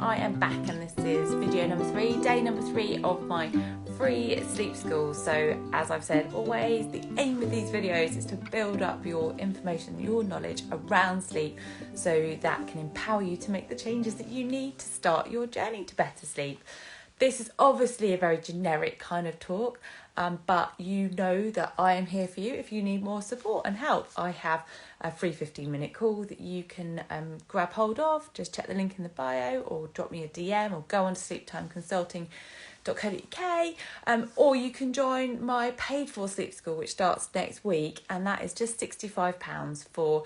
I am back and this is video number 3, day number 3 of my free sleep school. So as I've said always, the aim of these videos is to build up your information, your knowledge around sleep so that can empower you to make the changes that you need to start your journey to better sleep. This is obviously a very generic kind of talk, but you know that I am here for you if you need more support and help. I have a free 15-minute call that you can grab hold of. Just check the link in the bio or drop me a DM or go on to sleeptimeconsulting.co.uk, or you can join my paid for sleep school, which starts next week, and that is just £65 for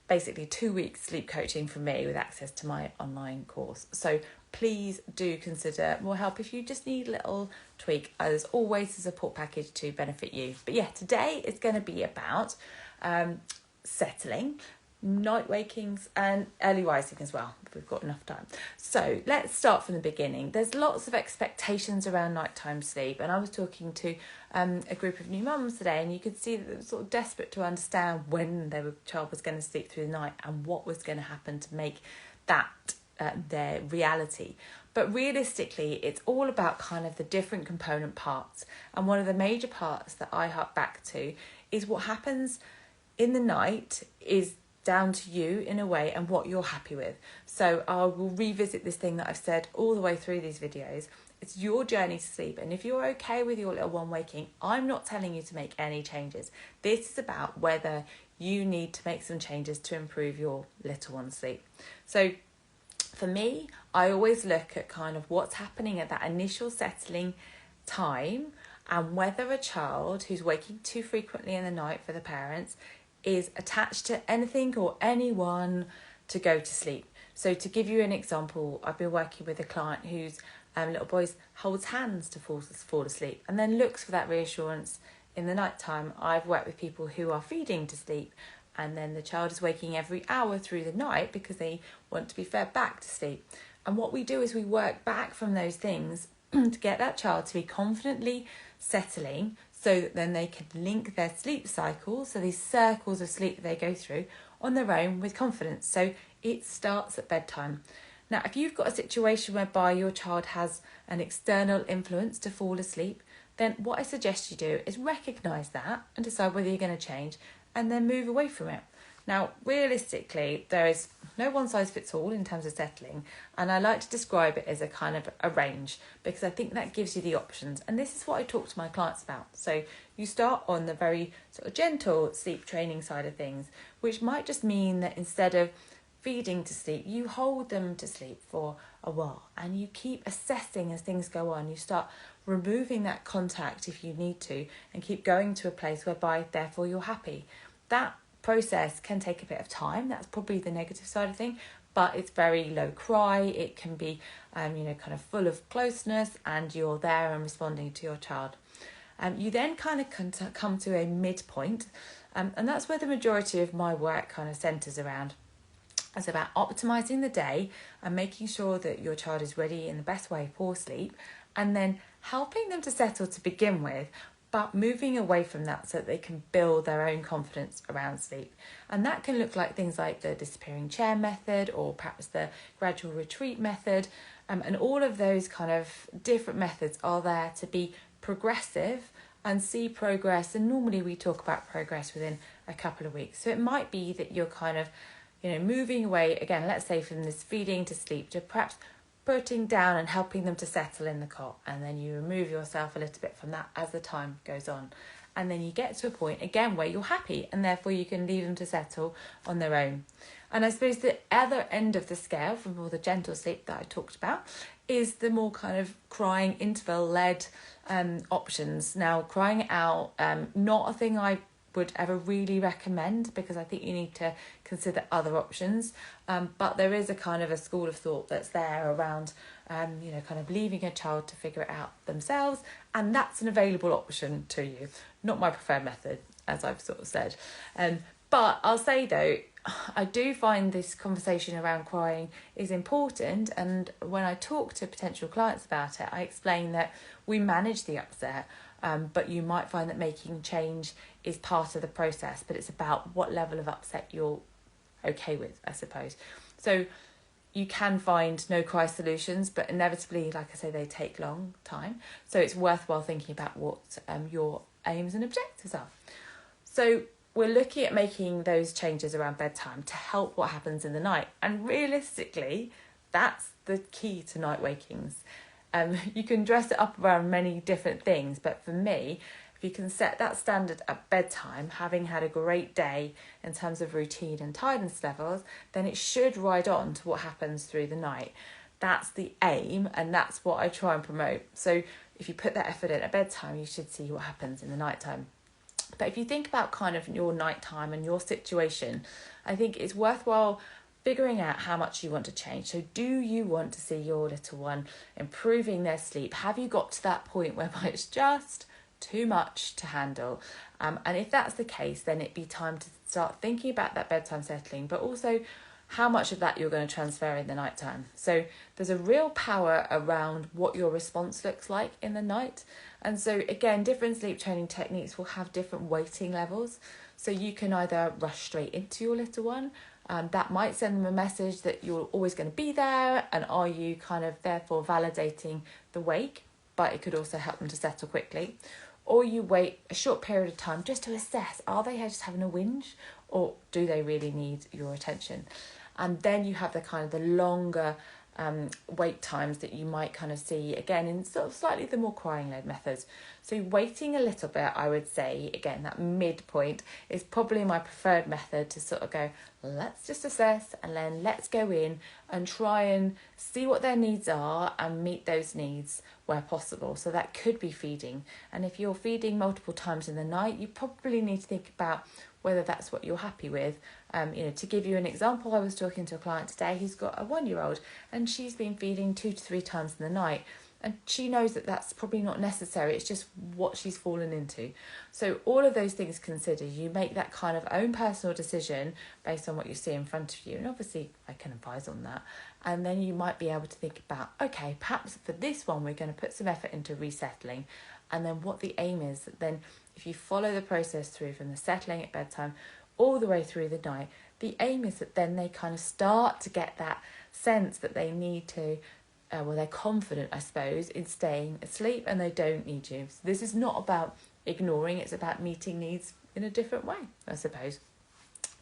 basically 2 weeks sleep coaching from me with access to my online course. So please do consider more help if you just need a little tweak. There's always a support package to benefit you. But yeah, today is going to be about settling, night wakings and early rising as well, if we've got enough time. So let's start from the beginning. There's lots of expectations around nighttime sleep, and I was talking to a group of new mums today, and you could see that they were sort of desperate to understand when their child was going to sleep through the night and what was going to happen to make that their reality. But realistically, it's all about kind of the different component parts, and one of the major parts that I hark back to is what happens in the night is down to you in a way and what you're happy with. So I will revisit this thing that I've said all the way through these videos. It's your journey to sleep, and if you're okay with your little one waking, I'm not telling you to make any changes. This is about whether you need to make some changes to improve your little one's sleep. So for me, I always look at kind of what's happening at that initial settling time and whether a child who's waking too frequently in the night for the parents is attached to anything or anyone to go to sleep. So to give you an example, I've been working with a client whose little boy holds hands to fall asleep and then looks for that reassurance in the night time. I've worked with people who are feeding to sleep, and then the child is waking every hour through the night because they want to be fed back to sleep. And what we do is we work back from those things to get that child to be confidently settling so that then they can link their sleep cycles, so these circles of sleep that they go through, on their own with confidence. So it starts at bedtime. Now, if you've got a situation whereby your child has an external influence to fall asleep, then what I suggest you do is recognise that and decide whether you're going to change and then move away from it. Now, realistically, there is no one size fits all in terms of settling, and I like to describe it as a kind of a range because I think that gives you the options, and this is what I talk to my clients about. So you start on the very sort of gentle sleep training side of things, which might just mean that instead of feeding to sleep, you hold them to sleep for a while and you keep assessing as things go on. You start removing that contact if you need to and keep going to a place whereby therefore you're happy. That process can take a bit of time. That's probably the negative side of thing, but it's very low cry. It can be kind of full of closeness, and you're there and responding to your child. You then kind of come to a midpoint, and that's where the majority of my work kind of centres around. It's about optimising the day and making sure that your child is ready in the best way for sleep, and then helping them to settle to begin with, but moving away from that so that they can build their own confidence around sleep. And that can look like things like the disappearing chair method, or perhaps the gradual retreat method. And all of those kind of different methods are there to be progressive and see progress. And normally we talk about progress within a couple of weeks. So it might be that you're kind of, moving away, again, let's say from this feeding to sleep, to perhaps putting down and helping them to settle in the cot, and then you remove yourself a little bit from that as the time goes on, and then you get to a point again where you're happy and therefore you can leave them to settle on their own. And I suppose the other end of the scale from all the gentle sleep that I talked about is the more kind of crying interval led options. Now, crying out, not a thing I would ever really recommend because I think you need to consider other options, but there is a kind of a school of thought that's there around kind of leaving a child to figure it out themselves, and that's an available option to you. Not my preferred method, as I've sort of said, but I'll say though, I do find this conversation around crying is important, and when I talk to potential clients about it, I explain that we manage the upset, but you might find that making change is part of the process, but it's about what level of upset you're okay with, I suppose. So you can find no cry solutions, but inevitably, like I say, they take long time. So it's worthwhile thinking about what your aims and objectives are. So we're looking at making those changes around bedtime to help what happens in the night. And realistically, that's the key to night wakings. You can dress it up around many different things, but for me, if you can set that standard at bedtime, having had a great day in terms of routine and tiredness levels, then it should ride on to what happens through the night. That's the aim, and that's what I try and promote. So if you put that effort in at bedtime, you should see what happens in the nighttime. But if you think about kind of your nighttime and your situation, I think it's worthwhile figuring out how much you want to change. So do you want to see your little one improving their sleep? Have you got to that point whereby it's just too much to handle? And if that's the case, then it'd be time to start thinking about that bedtime settling, but also how much of that you're going to transfer in the nighttime. So there's a real power around what your response looks like in the night. And so again, different sleep training techniques will have different weighting levels. So you can either rush straight into your little one. That might send them a message that you're always going to be there, and are you kind of therefore validating the wake, but it could also help them to settle quickly. Or you wait a short period of time just to assess, are they just having a whinge, or do they really need your attention? And then you have the longer wait times that you might kind of see again in sort of slightly the more crying led methods. So waiting a little bit, I would say, again, that midpoint is probably my preferred method to sort of go, let's just assess, and then let's go in and try and see what their needs are and meet those needs where possible. So that could be feeding. And if you're feeding multiple times in the night, you probably need to think about whether that's what you're happy with. To give you an example, I was talking to a client today who's got a 1-year-old, and she's been feeding 2 to 3 times in the night. And she knows that that's probably not necessary. It's just what she's fallen into. So all of those things considered, you make that kind of own personal decision based on what you see in front of you. And obviously I can advise on that. And then you might be able to think about, okay, perhaps for this one, we're going to put some effort into resettling. And then what the aim is that then if you follow the process through from the settling at bedtime all the way through the night, the aim is that then they kind of start to get that sense that they need to, they're confident, I suppose, in staying asleep, and they don't need you. So this is not about ignoring, it's about meeting needs in a different way, I suppose.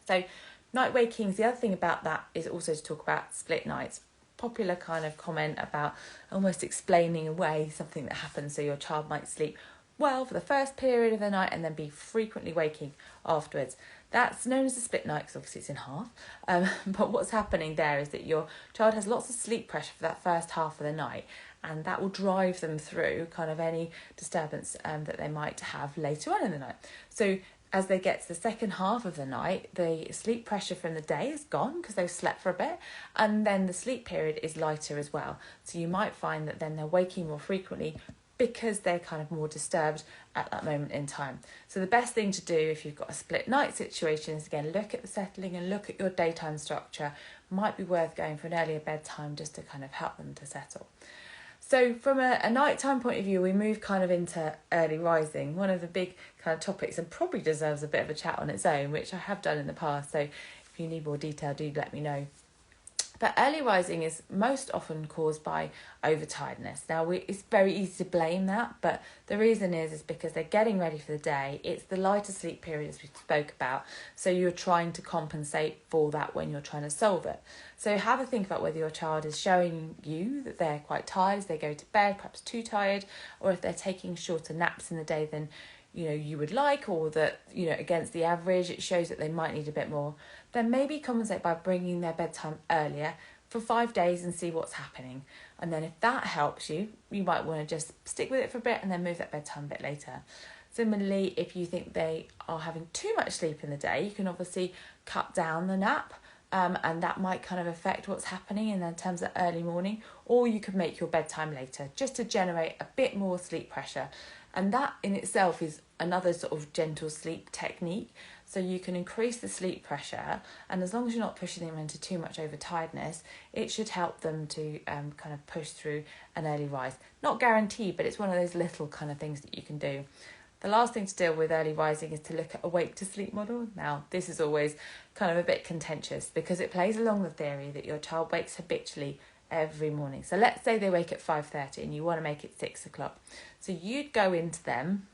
So night wakings, the other thing about that is also to talk about split nights. Popular kind of comment about almost explaining away something that happens, so your child might sleep well for the first period of the night and then be frequently waking afterwards. That's known as a split night because obviously it's in half. But what's happening there is that your child has lots of sleep pressure for that first half of the night, and that will drive them through kind of any disturbance that they might have later on in the night. So as they get to the second half of the night, the sleep pressure from the day is gone because they've slept for a bit, and then the sleep period is lighter as well. So you might find that then they're waking more frequently because they're kind of more disturbed at that moment in time. So the best thing to do if you've got a split night situation is, again, look at the settling and look at your daytime structure. Might be worth going for an earlier bedtime just to kind of help them to settle. So from a nighttime point of view, we move kind of into early rising, one of the big kind of topics, and probably deserves a bit of a chat on its own, which I have done in the past. So if you need more detail, do let me know. But early rising is most often caused by overtiredness. Now, it's very easy to blame that, but the reason is because they're getting ready for the day. It's the lighter sleep periods we spoke about, so you're trying to compensate for that when you're trying to solve it. So have a think about whether your child is showing you that they're quite tired as they go to bed, perhaps too tired, or if they're taking shorter naps in the day than you would like, or that against the average it shows that they might need a bit more. Then maybe compensate by bringing their bedtime earlier for 5 days and see what's happening. And then if that helps you, you might want to just stick with it for a bit and then move that bedtime a bit later. Similarly, if you think they are having too much sleep in the day, you can obviously cut down the nap, and that might kind of affect what's happening in terms of early morning. Or you could make your bedtime later just to generate a bit more sleep pressure. And that in itself is another sort of gentle sleep technique. So you can increase the sleep pressure, and as long as you're not pushing them into too much overtiredness, it should help them to kind of push through an early rise. Not guaranteed, but it's one of those little kind of things that you can do. The last thing to deal with early rising is to look at awake to sleep model. Now, this is always kind of a bit contentious because it plays along the theory that your child wakes habitually every morning. So let's say they wake at 5:30 and you want to make it 6 o'clock. So you'd go into them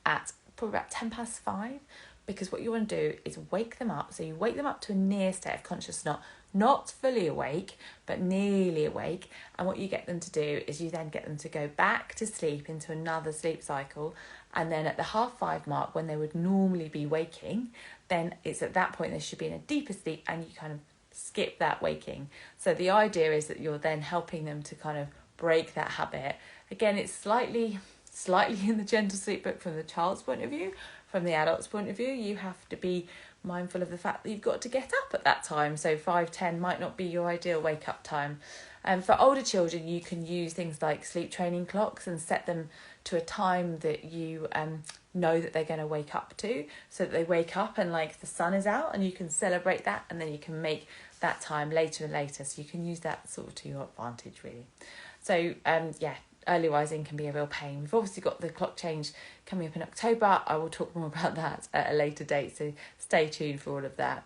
at probably about 5:10, because what you want to do is wake them up. So you wake them up to a near state of consciousness, not fully awake, but nearly awake. And what you get them to do is you then get them to go back to sleep into another sleep cycle. And then at the 5:30 mark, when they would normally be waking, then it's at that point they should be in a deeper sleep and you kind of skip that waking. So the idea is that you're then helping them to kind of break that habit. Again, it's slightly in the gentle sleep book from the child's point of view. From the adult's point of view, you have to be mindful of the fact that you've got to get up at that time. So 5:10 might not be your ideal wake up time. For older children, you can use things like sleep training clocks and set them to a time that you know that they're going to wake up to, so that they wake up and like the sun is out, and you can celebrate that, and then you can make that time later and later. So you can use that sort of to your advantage, really. So early rising can be a real pain. We've obviously got the clock change coming up in October. I will talk more about that at a later date, so stay tuned for all of that.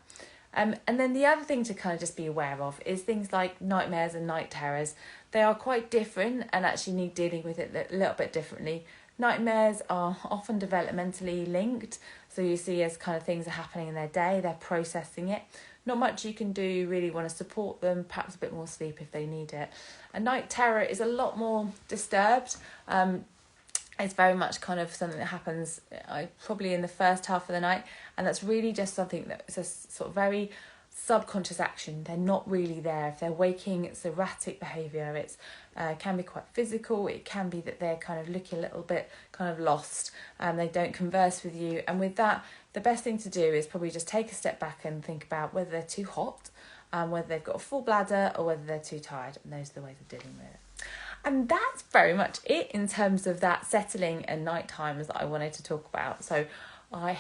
And then the other thing to kind of just be aware of is things like nightmares and night terrors. They are quite different and actually need dealing with it a little bit differently. Nightmares are often developmentally linked, so you see as kind of things are happening in their day, they're processing it. Not much you can do, really want to support them, perhaps a bit more sleep if they need it. A night terror is a lot more disturbed. It's very much kind of something that happens probably in the first half of the night, and that's really just something that's a sort of very subconscious action. They're not really there. If they're waking, it's erratic behaviour. It's can be quite physical. It can be that they're kind of looking a little bit kind of lost and they don't converse with you. And with that, the best thing to do is probably just take a step back and think about whether they're too hot, whether they've got a full bladder, or whether they're too tired. And those are the ways of dealing with it. And that's very much it in terms of that settling and night times that I wanted to talk about. So I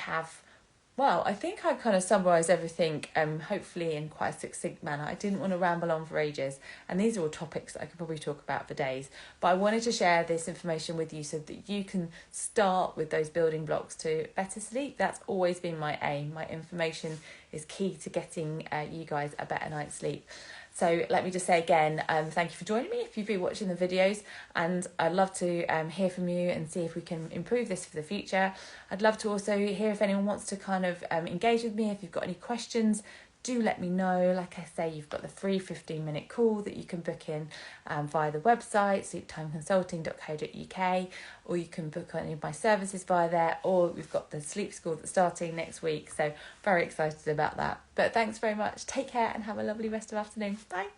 think I kind of summarised everything, hopefully in quite a succinct manner. I didn't want to ramble on for ages, and these are all topics that I could probably talk about for days. But I wanted to share this information with you so that you can start with those building blocks to better sleep. That's always been my aim. My information is key to getting you guys a better night's sleep. So let me just say again, thank you for joining me if you've been watching the videos, and I'd love to hear from you and see if we can improve this for the future. I'd love to also hear if anyone wants to kind of engage with me. If you've got any questions, do let me know. Like I say, you've got the free 15-minute call that you can book in via the website, sleeptimeconsulting.co.uk, or you can book any of my services via there, or we've got the sleep school that's starting next week. So very excited about that. But thanks very much. Take care and have a lovely rest of the afternoon. Bye.